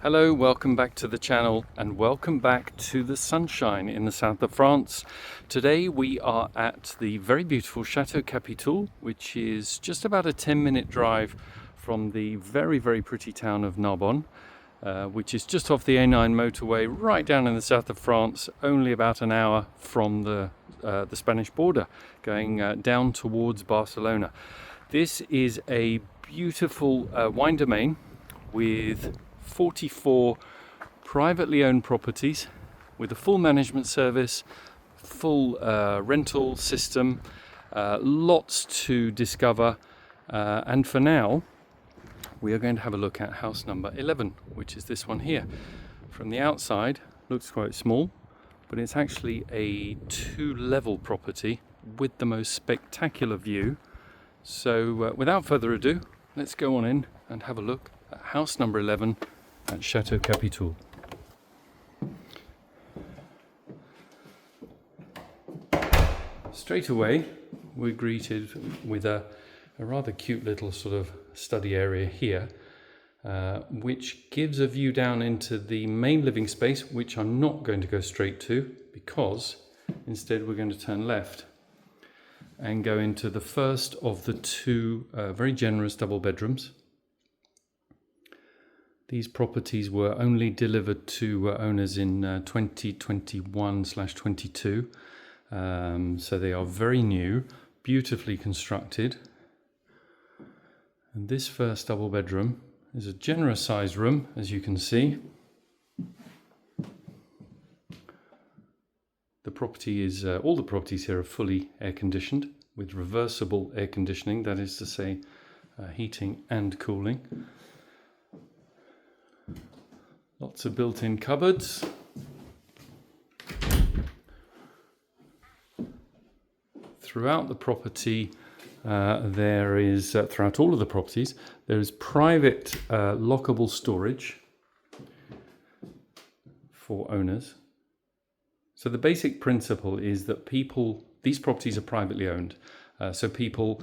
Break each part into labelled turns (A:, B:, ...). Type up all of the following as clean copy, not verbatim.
A: Hello, welcome back to the channel and welcome back to the sunshine in the south of France. Today we are at the very beautiful Château Capitoul, which is just about a 10-minute drive from the very pretty town of Narbonne, which is just off the A9 motorway right down in the south of France, only about an hour from the Spanish border, going down towards Barcelona. This is a beautiful wine domain with 44 privately owned properties with a full management service, full rental system, lots to discover, and for now we are going to have a look at house number 11, which is this one here. From the outside looks quite small, but it's actually a two-level property with the most spectacular view. So without further ado, let's go on in and have a look at house number 11 at Château Capitoul. Straight away we're greeted with a rather cute little sort of study area here, which gives a view down into the main living space, which I'm not going to go straight to because instead we're going to turn left and go into the first of the two very generous double bedrooms. These properties were only delivered to owners in 2021/22, so they are very new, beautifully constructed. And this first double bedroom is a generous sized room, as you can see. The property is, all the properties here are fully air conditioned with reversible air conditioning, that is to say heating and cooling. Lots of built-in cupboards. Throughout the property, throughout all of the properties, there is private lockable storage for owners. So the basic principle is that these properties are privately owned. So people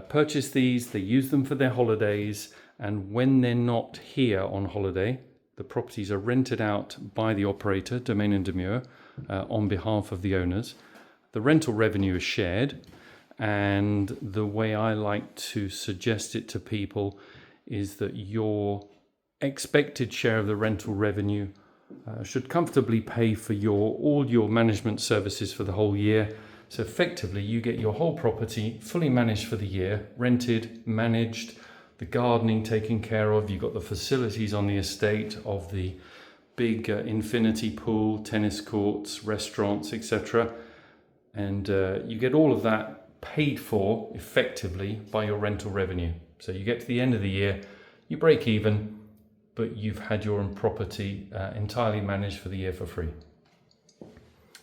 A: purchase these, they use them for their holidays, and when they're not here on holiday, the properties are rented out by the operator, Domaine and Demure, on behalf of the owners. The rental revenue is shared, and the way I like to suggest it to people is that your expected share of the rental revenue should comfortably pay for all your management services for the whole year. So effectively, you get your whole property fully managed for the year, rented, managed, the gardening taken care of. You've got the facilities on the estate of the big infinity pool, tennis courts, restaurants, etc. And you get all of that paid for effectively by your rental revenue. So you get to the end of the year, you break even, but you've had your own property entirely managed for the year for free.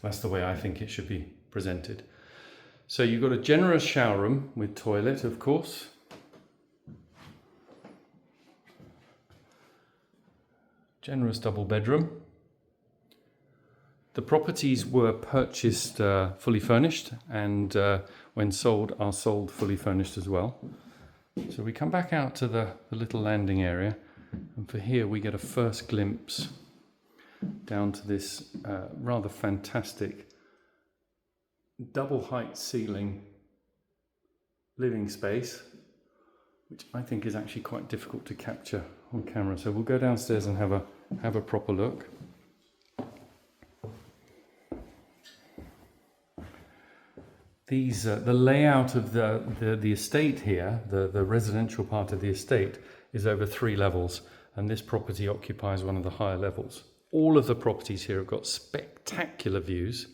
A: That's the way I think it should be presented. So you've got a generous shower room with toilet, of course. Generous double bedroom. The properties were purchased fully furnished, and when sold are sold fully furnished as well. So we come back out to the little landing area, and for here we get a first glimpse down to this rather fantastic double height ceiling living space, which I think is actually quite difficult to capture on camera. So we'll go downstairs and have a proper look. The layout of the estate here, the residential part of the estate, is over 3 levels, and this property occupies one of the higher levels. All of the properties here have got spectacular views,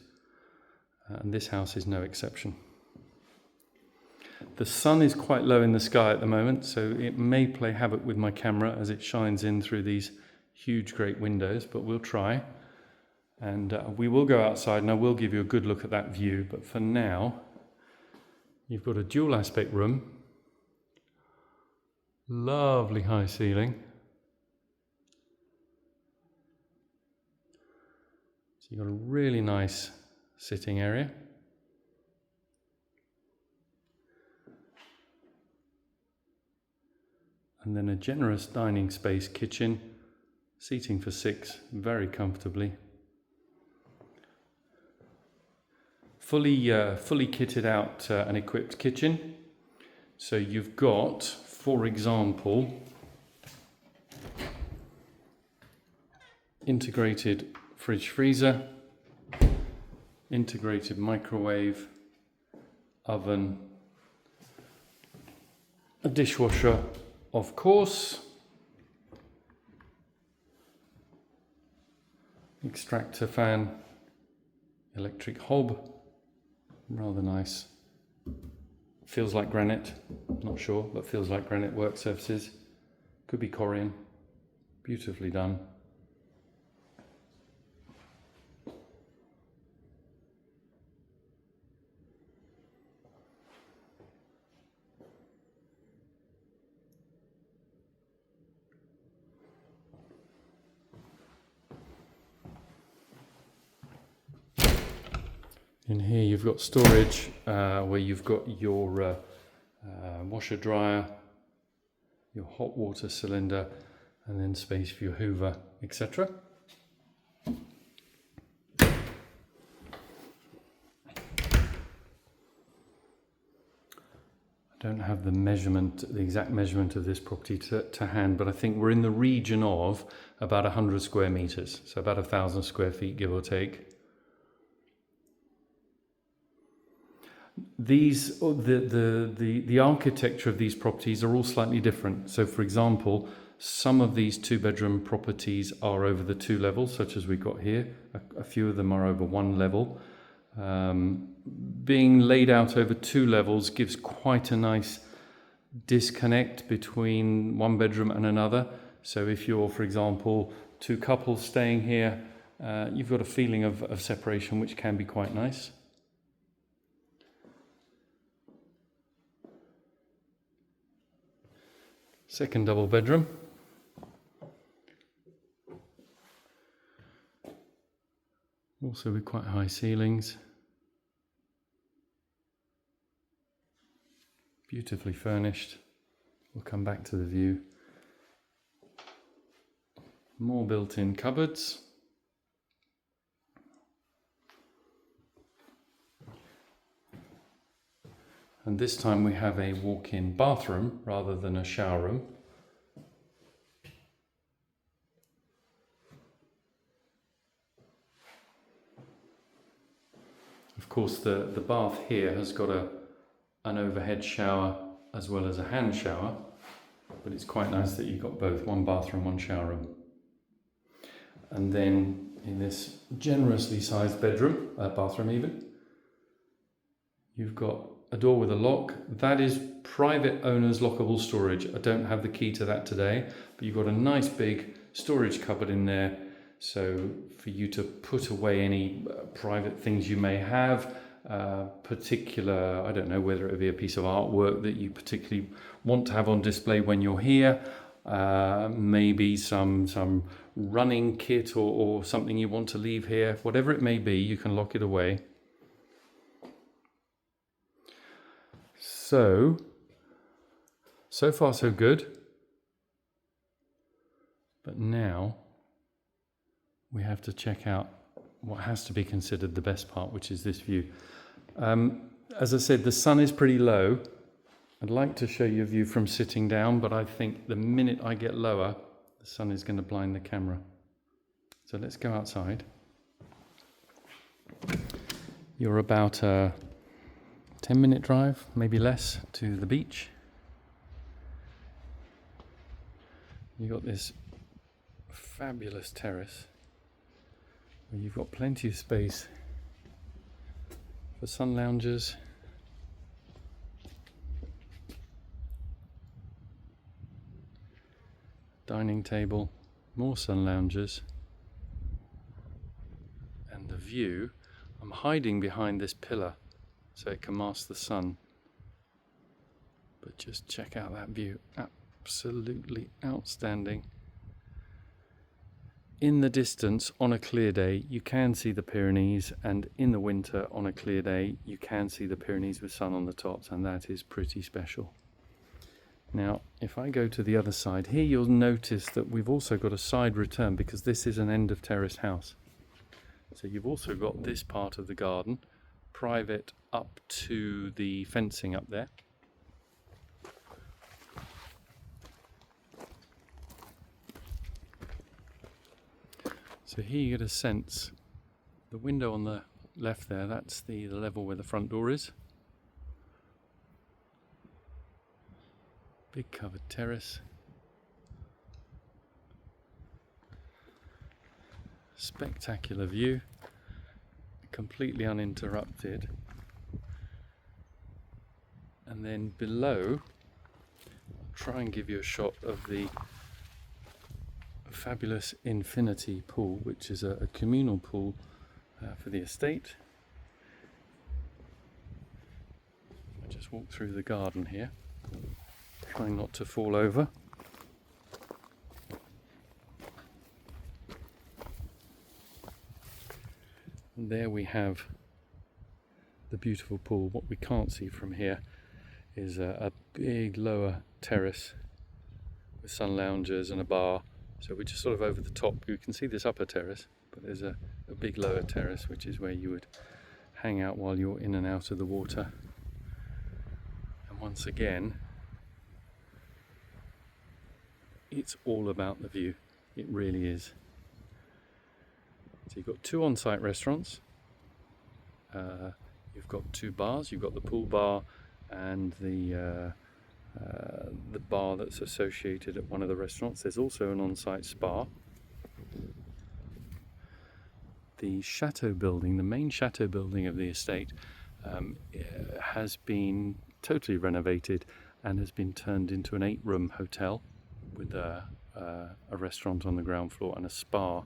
A: and this house is no exception. The sun is quite low in the sky at the moment, so it may play havoc with my camera as it shines in through these huge great windows, but we'll try. And we will go outside and I will give you a good look at that view, but for now you've got a dual aspect room, lovely high ceiling. So you've got a really nice sitting area. And then a generous dining space kitchen Seating for 6, very comfortably. Fully kitted out and equipped kitchen. So you've got, for example, integrated fridge freezer, integrated microwave, oven, a dishwasher, of course, extractor fan, electric hob, rather nice. Feels like granite, not sure, but feels like granite work surfaces. Could be Corian, beautifully done. In here you've got storage where you've got your washer dryer, your hot water cylinder, and then space for your hoover, etc. I don't have the exact measurement of this property to hand, but I think we're in the region of about 100 square meters, so about 1,000 square feet, give or take. The architecture of these properties are all slightly different. So, for example, some of these 2-bedroom properties are over the 2 levels, such as we've got here. A few of them are over 1 level. Being laid out over 2 levels gives quite a nice disconnect between one bedroom and another. So if you're, for example, 2 couples staying here, you've got a feeling of separation, which can be quite nice. Second double bedroom. Also with quite high ceilings. Beautifully furnished. We'll come back to the view. More built-in cupboards. And this time we have a walk-in bathroom rather than a shower room. Of course, the bath here has got an overhead shower as well as a hand shower, but it's quite nice that you've got both, one bathroom, one shower room. And then in this generously sized bedroom, bathroom even, you've got a door with a lock. That is private owner's lockable storage. I don't have the key to that today, but you've got a nice big storage cupboard in there. So for you to put away any private things you may have, particular, I don't know whether it would be a piece of artwork that you particularly want to have on display when you're here, maybe some running kit or something you want to leave here, whatever it may be, you can lock it away. So far so good, but now we have to check out what has to be considered the best part, which is this view. As I said, the sun is pretty low. I'd like to show you a view from sitting down, but I think the minute I get lower, the sun is going to blind the camera. So let's go outside. You're about 10-minute drive, maybe less, to the beach. You've got this fabulous terrace where you've got plenty of space for sun loungers, dining table, more sun loungers, and the view. I'm hiding behind this pillar so it can mask the sun, but just check out that view, absolutely outstanding. In the distance, on a clear day, you can see the Pyrenees, and in the winter, on a clear day, you can see the Pyrenees with sun on the tops, and that is pretty special. Now, if I go to the other side here, you'll notice that we've also got a side return because this is an end of terrace house. So you've also got this part of the garden, private up to the fencing up there. So here you get a sense, the window on the left there, that's the level where the front door is. Big covered terrace. Spectacular view, completely uninterrupted. And then below, I'll try and give you a shot of the fabulous infinity pool, which is a communal pool for the estate. I just walk through the garden here, trying not to fall over. And there we have the beautiful pool. What we can't see from here is a big lower terrace with sun loungers and a bar. So we're just sort of over the top. You can see this upper terrace, but there's a big lower terrace, which is where you would hang out while you're in and out of the water. And once again, it's all about the view. It really is. So you've got 2 on-site restaurants. You've got 2 bars. You've got the pool bar and the bar that's associated at one of the restaurants. There's also an on-site spa. The chateau building, the main chateau building of the estate, has been totally renovated and has been turned into an 8-room hotel with a restaurant on the ground floor and a spa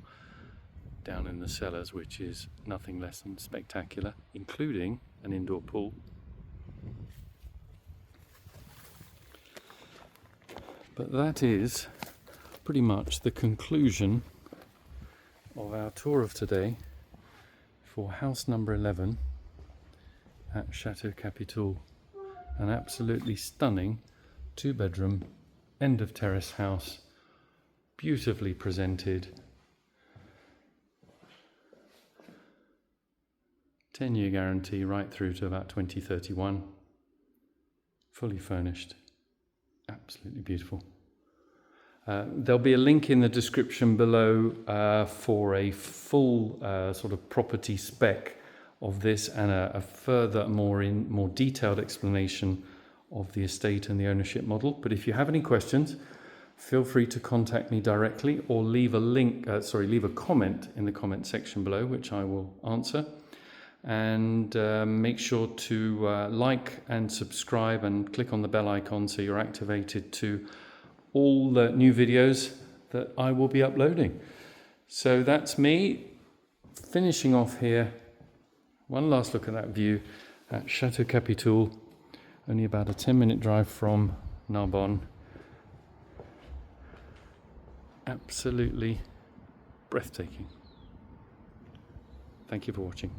A: down in the cellars, which is nothing less than spectacular, including an indoor pool. But that is pretty much the conclusion of our tour of today for house number 11 at Château Capitoul. An absolutely stunning 2-bedroom end of terrace house, beautifully presented, 10-year guarantee right through to about 2031, fully furnished, absolutely beautiful. There'll be a link in the description below for a full sort of property spec of this and a further more detailed explanation of the estate and the ownership model. But if you have any questions, feel free to contact me directly or leave a comment in the comment section below, which I will answer. And make sure to like and subscribe and click on the bell icon so you're activated to all the new videos that I will be uploading. So that's me finishing off here. One last look at that view at Château Capitoul, only about a 10-minute drive from Narbonne. Absolutely breathtaking. Thank you for watching.